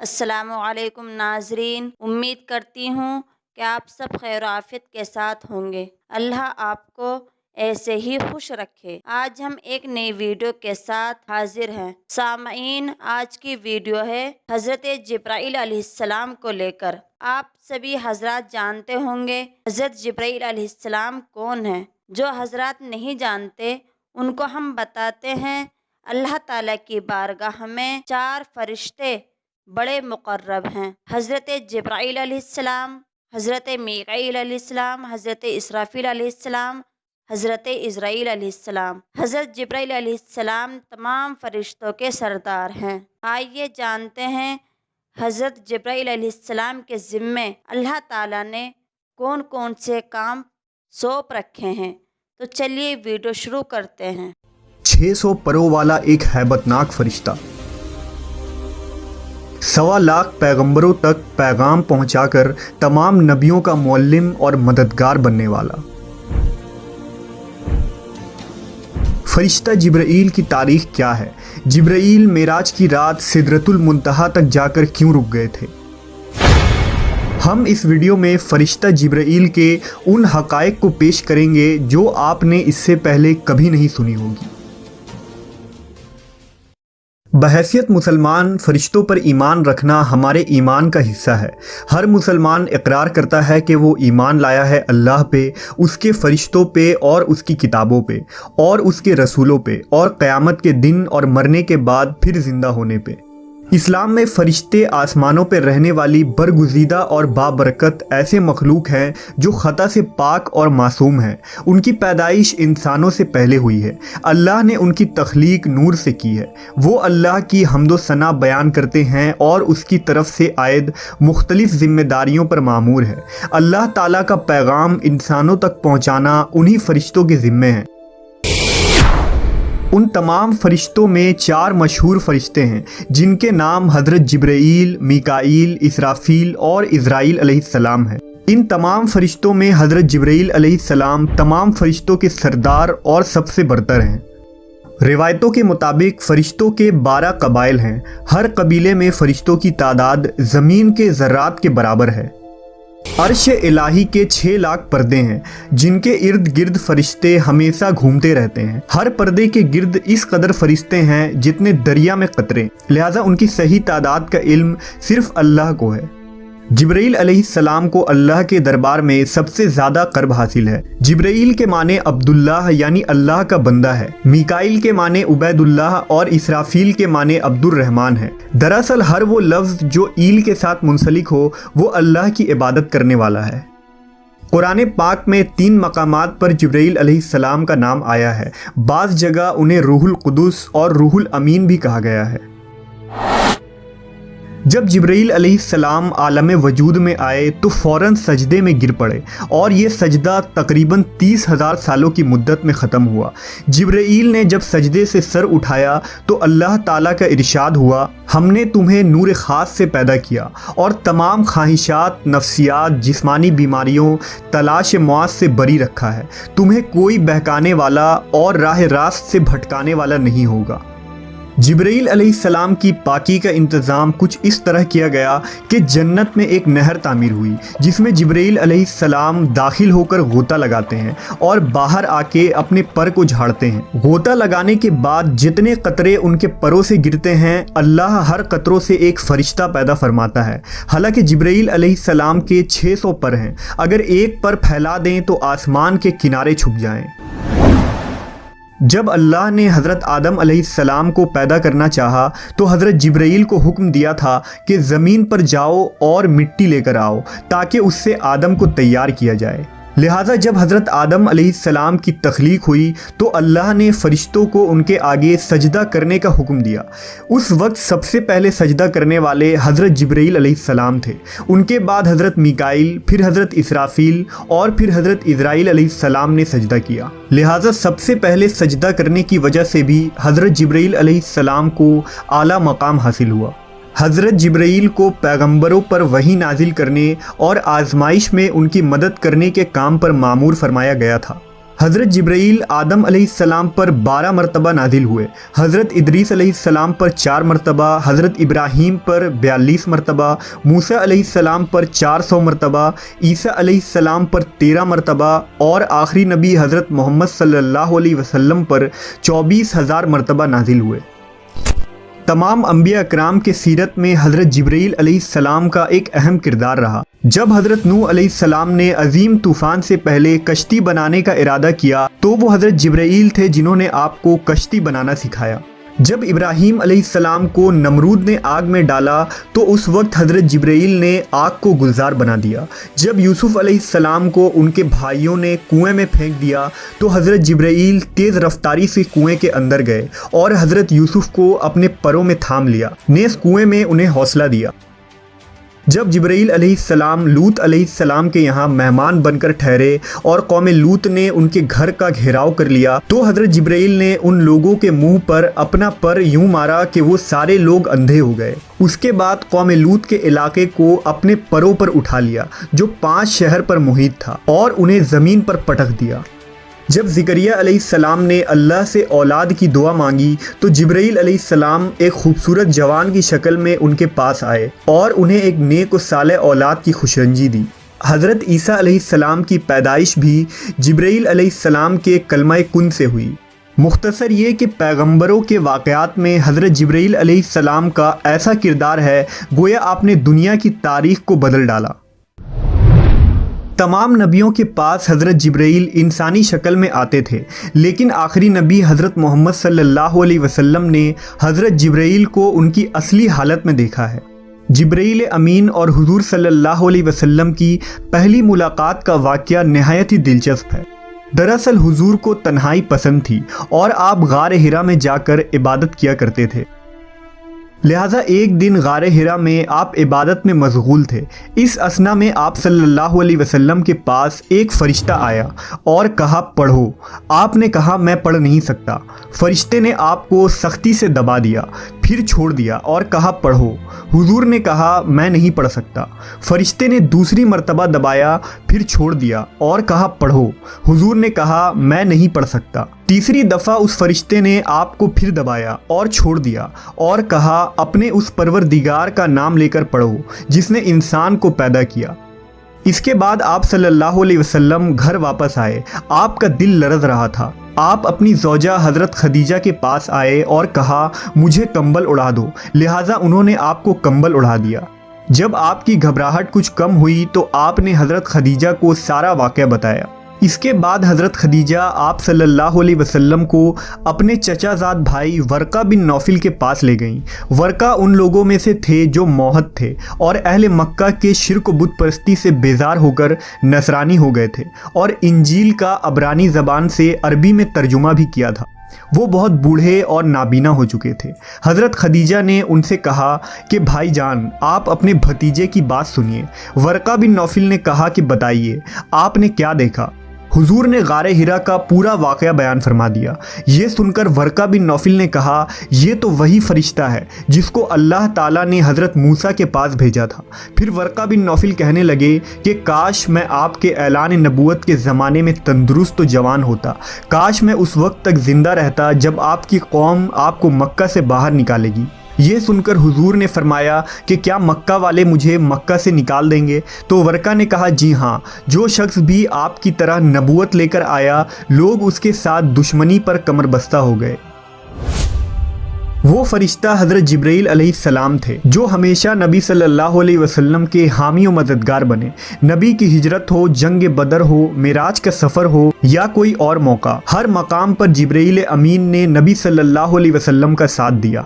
السلام علیکم ناظرین، امید کرتی ہوں کہ آپ سب خیر و عافیت کے ساتھ ہوں گے۔ اللہ آپ کو ایسے ہی خوش رکھے۔ آج ہم ایک نئی ویڈیو کے ساتھ حاضر ہیں۔ سامعین، آج کی ویڈیو ہے حضرت جبرائیل علیہ السلام کو لے کر۔ آپ سبھی حضرات جانتے ہوں گے حضرت جبرائیل علیہ السلام کون ہیں۔ جو حضرات نہیں جانتے ان کو ہم بتاتے ہیں۔ اللہ تعالیٰ کی بارگاہ میں 4 فرشتے بڑے مقرب ہیں: حضرت جبرائیل علیہ السلام، حضرت میکائیل علیہ السلام، حضرت اسرافیل علیہ السلام، حضرت عزرائیل علیہ السلام۔ حضرت جبرائیل علیہ السلام تمام فرشتوں کے سردار ہیں۔ آئیے جانتے ہیں حضرت جبرائیل علیہ السلام کے ذمے اللہ تعالیٰ نے کون کون سے کام سونپ رکھے ہیں۔ تو چلیے ویڈیو شروع کرتے ہیں۔ 600 پروں والا ایک ہیبت ناک فرشتہ، 1.25 لاکھ پیغمبروں تک پیغام پہنچا کر تمام نبیوں کا معلم اور مددگار بننے والا فرشتہ جبرائیل کی تاریخ کیا ہے؟ جبرائیل معراج کی رات سدرۃ المنتہا تک جا کر کیوں رک گئے تھے؟ ہم اس ویڈیو میں فرشتہ جبرائیل کے ان حقائق کو پیش کریں گے جو آپ نے اس سے پہلے کبھی نہیں سنی ہوگی۔ بحیثیت مسلمان، فرشتوں پر ایمان رکھنا ہمارے ایمان کا حصہ ہے۔ ہر مسلمان اقرار کرتا ہے کہ وہ ایمان لایا ہے اللہ پہ، اس کے فرشتوں پہ اور اس کی کتابوں پہ اور اس کے رسولوں پہ اور قیامت کے دن اور مرنے کے بعد پھر زندہ ہونے پہ۔ اسلام میں فرشتے آسمانوں پہ رہنے والی برگزیدہ اور بابرکت ایسے مخلوق ہیں جو خطا سے پاک اور معصوم ہیں۔ ان کی پیدائش انسانوں سے پہلے ہوئی ہے۔ اللہ نے ان کی تخلیق نور سے کی ہے۔ وہ اللہ کی حمد و ثنا بیان کرتے ہیں اور اس کی طرف سے عائد مختلف ذمہ داریوں پر مامور ہے۔ اللہ تعالیٰ کا پیغام انسانوں تک پہنچانا انہی فرشتوں کے ذمے ہے۔ ان تمام فرشتوں میں 4 مشہور فرشتے ہیں جن کے نام حضرت جبرائیل، میکائیل، اسرافیل اور عزرائیل علیہ السلام ہیں۔ ان تمام فرشتوں میں حضرت جبرائیل علیہ السلام تمام فرشتوں کے سردار اور سب سے برتر ہیں۔ روایتوں کے مطابق فرشتوں کے 12 قبائل ہیں۔ ہر قبیلے میں فرشتوں کی تعداد زمین کے ذرات کے برابر ہے۔ عرش الہی کے 6 لاکھ پردے ہیں جن کے ارد گرد فرشتے ہمیشہ گھومتے رہتے ہیں۔ ہر پردے کے گرد اس قدر فرشتے ہیں جتنے دریا میں قطرے، لہذا ان کی صحیح تعداد کا علم صرف اللہ کو ہے۔ جبرائیل علیہ السلام کو اللہ کے دربار میں سب سے زیادہ قرب حاصل ہے۔ جبرائیل کے معنی عبداللہ یعنی اللہ کا بندہ ہے، میکائیل کے معنی عبید اللہ اور اسرافیل کے معنی عبد الرحمن ہے۔ دراصل ہر وہ لفظ جو ایل کے ساتھ منسلک ہو وہ اللہ کی عبادت کرنے والا ہے۔ قرآن پاک میں 3 مقامات پر جبرائیل علیہ السلام کا نام آیا ہے۔ بعض جگہ انہیں روح القدس اور روح الامین بھی کہا گیا ہے۔ جب جبرائیل علیہ السلام عالم وجود میں آئے تو فوراً سجدے میں گر پڑے اور یہ سجدہ تقریباً 30,000 سالوں کی مدت میں ختم ہوا۔ جبرائیل نے جب سجدے سے سر اٹھایا تو اللہ تعالیٰ کا ارشاد ہوا، ہم نے تمہیں نور خاص سے پیدا کیا اور تمام خواہشات، نفسیات، جسمانی بیماریوں، تلاش معاش سے بری رکھا ہے۔ تمہیں کوئی بہکانے والا اور راہ راست سے بھٹکانے والا نہیں ہوگا۔ جبرائیل علیہ السلام کی پاکی کا انتظام کچھ اس طرح کیا گیا کہ جنت میں ایک نہر تعمیر ہوئی جس میں جبرائیل علیہ السلام داخل ہو کر غوطہ لگاتے ہیں اور باہر آ کے اپنے پر کو جھاڑتے ہیں۔ غوطہ لگانے کے بعد جتنے قطرے ان کے پروں سے گرتے ہیں اللہ ہر قطروں سے ایک فرشتہ پیدا فرماتا ہے۔ حالانکہ جبرائیل علیہ السلام کے 600 پر ہیں، اگر ایک پر پھیلا دیں تو آسمان کے کنارے چھپ جائیں۔ جب اللہ نے حضرت آدم علیہ السلام کو پیدا کرنا چاہا تو حضرت جبرائیل کو حکم دیا تھا کہ زمین پر جاؤ اور مٹی لے کر آؤ تاکہ اس سے آدم کو تیار کیا جائے۔ لہٰذا جب حضرت آدم علیہ السلام کی تخلیق ہوئی تو اللہ نے فرشتوں کو ان کے آگے سجدہ کرنے کا حکم دیا۔ اس وقت سب سے پہلے سجدہ کرنے والے حضرت جبرائیل علیہ السلام تھے، ان کے بعد حضرت میکائیل، پھر حضرت اسرافیل اور پھر حضرت عزرائیل علیہ السلام نے سجدہ کیا۔ لہٰذا سب سے پہلے سجدہ کرنے کی وجہ سے بھی حضرت جبرائیل علیہ السلام کو اعلیٰ مقام حاصل ہوا۔ حضرت جبرائیل کو پیغمبروں پر وحی نازل کرنے اور آزمائش میں ان کی مدد کرنے کے کام پر مامور فرمایا گیا تھا۔ حضرت جبرائیل آدم علیہ السلام پر 12 مرتبہ نازل ہوئے، حضرت ادریس علیہ السلام پر 4 مرتبہ، حضرت ابراہیم پر 42 مرتبہ، موسیٰ علیہ السلام پر 400 مرتبہ، عیسیٰ علیہ السلام پر 13 مرتبہ اور آخری نبی حضرت محمد صلی اللہ علیہ وسلم پر 24,000 مرتبہ نازل ہوئے۔ تمام انبیاء اکرام کے سیرت میں حضرت جبرائیل علیہ السلام کا ایک اہم کردار رہا۔ جب حضرت نوح علیہ السلام نے عظیم طوفان سے پہلے کشتی بنانے کا ارادہ کیا تو وہ حضرت جبرائیل تھے جنہوں نے آپ کو کشتی بنانا سکھایا۔ جب ابراہیم علیہ السلام کو نمرود نے آگ میں ڈالا تو اس وقت حضرت جبرائیل نے آگ کو گلزار بنا دیا۔ جب یوسف علیہ السلام کو ان کے بھائیوں نے کنویں میں پھینک دیا تو حضرت جبرائیل تیز رفتاری سے کنویں کے اندر گئے اور حضرت یوسف کو اپنے پروں میں تھام لیا، نیز کنویں میں انہیں حوصلہ دیا۔ جب جبرائیل علیہ السلام لوط علیہ السلام کے یہاں مہمان بن کر ٹھہرے اور قوم لوط نے ان کے گھر کا گھیراؤ کر لیا تو حضرت جبرائیل نے ان لوگوں کے منہ پر اپنا پر یوں مارا کہ وہ سارے لوگ اندھے ہو گئے۔ اس کے بعد قوم لوط کے علاقے کو اپنے پروں پر اٹھا لیا جو 5 شہر پر محیط تھا اور انہیں زمین پر پٹک دیا۔ جب زکریا علیہ السلام نے اللہ سے اولاد کی دعا مانگی تو جبرائیل علیہ السلام ایک خوبصورت جوان کی شکل میں ان کے پاس آئے اور انہیں ایک نیک و صالح اولاد کی خوشرنجی دی۔ حضرت عیسیٰ علیہ السلام کی پیدائش بھی جبرائیل علیہ السلام کے کلمہ کن سے ہوئی۔ مختصر یہ کہ پیغمبروں کے واقعات میں حضرت جبرائیل علیہ السلام کا ایسا کردار ہے گویا آپ نے دنیا کی تاریخ کو بدل ڈالا۔ تمام نبیوں کے پاس حضرت جبرائیل انسانی شکل میں آتے تھے، لیکن آخری نبی حضرت محمد صلی اللہ علیہ وسلم نے حضرت جبرائیل کو ان کی اصلی حالت میں دیکھا ہے۔ جبرائیل امین اور حضور صلی اللہ علیہ وسلم کی پہلی ملاقات کا واقعہ نہایت ہی دلچسپ ہے۔ دراصل حضور کو تنہائی پسند تھی اور آپ غار حرا میں جا کر عبادت کیا کرتے تھے، لہٰذا ایک دن غار حرا میں آپ عبادت میں مشغول تھے۔ اس اثنا میں آپ صلی اللہ علیہ وسلم کے پاس ایک فرشتہ آیا اور کہا پڑھو۔ آپ نے کہا میں پڑھ نہیں سکتا۔ فرشتے نے آپ کو سختی سے دبا دیا، پھر چھوڑ دیا اور کہا پڑھو۔ حضور نے کہا میں نہیں پڑھ سکتا۔ فرشتے نے دوسری مرتبہ دبایا، پھر چھوڑ دیا اور کہا پڑھو۔ حضور نے کہا میں نہیں پڑھ سکتا۔ تیسری دفعہ اس فرشتے نے آپ کو پھر دبایا اور چھوڑ دیا اور کہا اپنے اس پروردگار کا نام لے کر پڑھو جس نے انسان کو پیدا کیا۔ اس کے بعد آپ صلی اللہ علیہ وسلم گھر واپس آئے۔ آپ کا دل لرز رہا تھا۔ آپ اپنی زوجہ حضرت خدیجہ کے پاس آئے اور کہا مجھے کمبل اڑا دو، لہٰذا انہوں نے آپ کو کمبل اڑا دیا۔ جب آپ کی گھبراہٹ کچھ کم ہوئی تو آپ نے حضرت خدیجہ کو سارا واقعہ بتایا۔ اس کے بعد حضرت خدیجہ آپ صلی اللہ علیہ وسلم کو اپنے چچا زاد بھائی ورقہ بن نوفل کے پاس لے گئیں۔ ورقہ ان لوگوں میں سے تھے جو موحد تھے اور اہل مکہ کے شرک و بت پرستی سے بیزار ہو کر نصرانی ہو گئے تھے اور انجیل کا عبرانی زبان سے عربی میں ترجمہ بھی کیا تھا۔ وہ بہت بوڑھے اور نابینا ہو چکے تھے۔ حضرت خدیجہ نے ان سے کہا کہ بھائی جان آپ اپنے بھتیجے کی بات سنیے۔ ورقہ بن نوفل نے کہا کہ بتائیے آپ نے کیا دیکھا؟ حضور نے غار حرا کا پورا واقعہ بیان فرما دیا۔ یہ سن کر ورقہ بن نوفل نے کہا یہ تو وہی فرشتہ ہے جس کو اللہ تعالیٰ نے حضرت موسیٰ کے پاس بھیجا تھا۔ پھر ورقہ بن نوفل کہنے لگے کہ کاش میں آپ کے اعلان نبوت کے زمانے میں تندرست و جوان ہوتا، کاش میں اس وقت تک زندہ رہتا جب آپ کی قوم آپ کو مکہ سے باہر نکالے گی۔ یہ سن کر حضور نے فرمایا کہ کیا مکہ والے مجھے مکہ سے نکال دیں گے؟ تو ورقہ نے کہا جی ہاں، جو شخص بھی آپ کی طرح نبوت لے کر آیا لوگ اس کے ساتھ دشمنی پر کمر بستہ ہو گئے۔ وہ فرشتہ حضرت جبرائیل علیہ السلام تھے جو ہمیشہ نبی صلی اللہ علیہ وسلم کے حامی و مددگار بنے۔ نبی کی ہجرت ہو، جنگ بدر ہو، معراج کا سفر ہو یا کوئی اور موقع، ہر مقام پر جبرائیل امین نے نبی صلی اللہ علیہ وسلم کا ساتھ دیا۔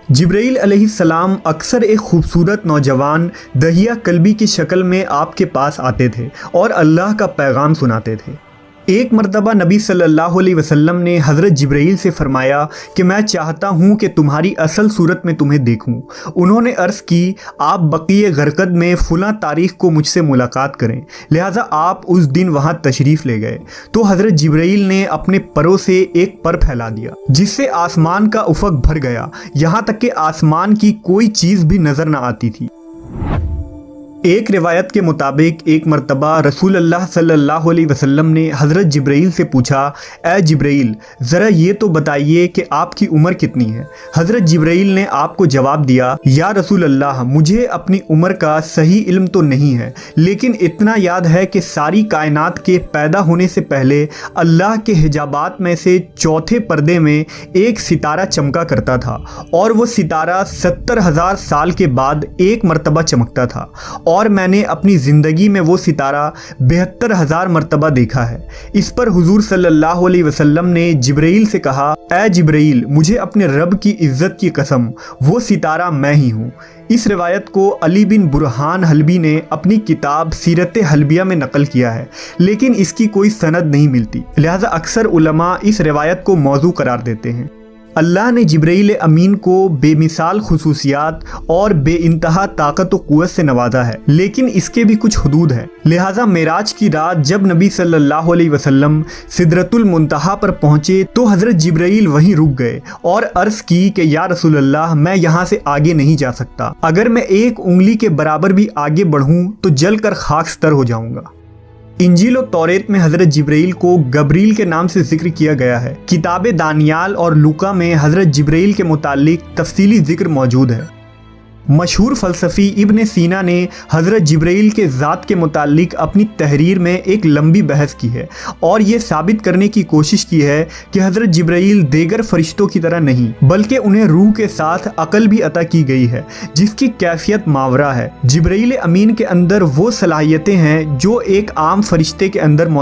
جبرائیل علیہ السلام اکثر ایک خوبصورت نوجوان دہیہ قلبی کی شکل میں آپ کے پاس آتے تھے اور اللہ کا پیغام سناتے تھے۔ ایک مرتبہ نبی صلی اللہ علیہ وسلم نے حضرت جبرائیل سے فرمایا کہ میں چاہتا ہوں کہ تمہاری اصل صورت میں تمہیں دیکھوں۔ انہوں نے عرض کی آپ بقیع غرقد میں فلاں تاریخ کو مجھ سے ملاقات کریں، لہٰذا آپ اس دن وہاں تشریف لے گئے تو حضرت جبرائیل نے اپنے پروں سے ایک پر پھیلا دیا جس سے آسمان کا افق بھر گیا، یہاں تک کہ آسمان کی کوئی چیز بھی نظر نہ آتی تھی۔ ایک روایت کے مطابق ایک مرتبہ رسول اللہ صلی اللہ علیہ وسلم نے حضرت جبرائیل سے پوچھا، اے جبرائیل ذرا یہ تو بتائیے کہ آپ کی عمر کتنی ہے؟ حضرت جبرائیل نے آپ کو جواب دیا، یا رسول اللہ مجھے اپنی عمر کا صحیح علم تو نہیں ہے، لیکن اتنا یاد ہے کہ ساری کائنات کے پیدا ہونے سے پہلے اللہ کے حجابات میں سے چوتھے پردے میں ایک ستارہ چمکا کرتا تھا، اور وہ ستارہ 70,000 سال کے بعد ایک مرتبہ چمکتا تھا، اور میں نے اپنی زندگی میں وہ ستارہ 72,000 مرتبہ دیکھا ہے۔ اس پر حضور صلی اللہ علیہ وسلم نے جبرائیل سے کہا، اے جبرائیل مجھے اپنے رب کی عزت کی قسم وہ ستارہ میں ہی ہوں۔ اس روایت کو علی بن برہان حلبی نے اپنی کتاب سیرت حلبیہ میں نقل کیا ہے، لیکن اس کی کوئی سند نہیں ملتی، لہذا اکثر علماء اس روایت کو موضوع قرار دیتے ہیں۔ اللہ نے جبرائیل امین کو بے مثال خصوصیات اور بے انتہا طاقت و قوت سے نوازا ہے، لیکن اس کے بھی کچھ حدود ہیں، لہٰذا معراج کی رات جب نبی صلی اللہ علیہ وسلم سدرۃ المنتہا پر پہنچے تو حضرت جبرائیل وہیں رک گئے اور عرض کی کہ یا رسول اللہ میں یہاں سے آگے نہیں جا سکتا، اگر میں ایک انگلی کے برابر بھی آگے بڑھوں تو جل کر خاکستر ہو جاؤں گا۔ انجیل و توریت میں حضرت جبرائیل کو گبریل کے نام سے ذکر کیا گیا ہے۔ کتاب دانیال اور لوکا میں حضرت جبرائیل کے متعلق تفصیلی ذکر موجود ہے۔ مشہور فلسفی ابن سینا نے حضرت جبرائیل کے ذات کے متعلق اپنی تحریر میں ایک لمبی بحث کی ہے اور یہ ثابت کرنے کی کوشش کی ہے کہ حضرت جبرائیل دیگر فرشتوں کی طرح نہیں بلکہ انہیں روح کے ساتھ عقل بھی عطا کی گئی ہے جس کی کیفیت ماورا ہے۔ جبرائیل امین کے اندر وہ صلاحیتیں ہیں جو ایک عام فرشتے کے اندر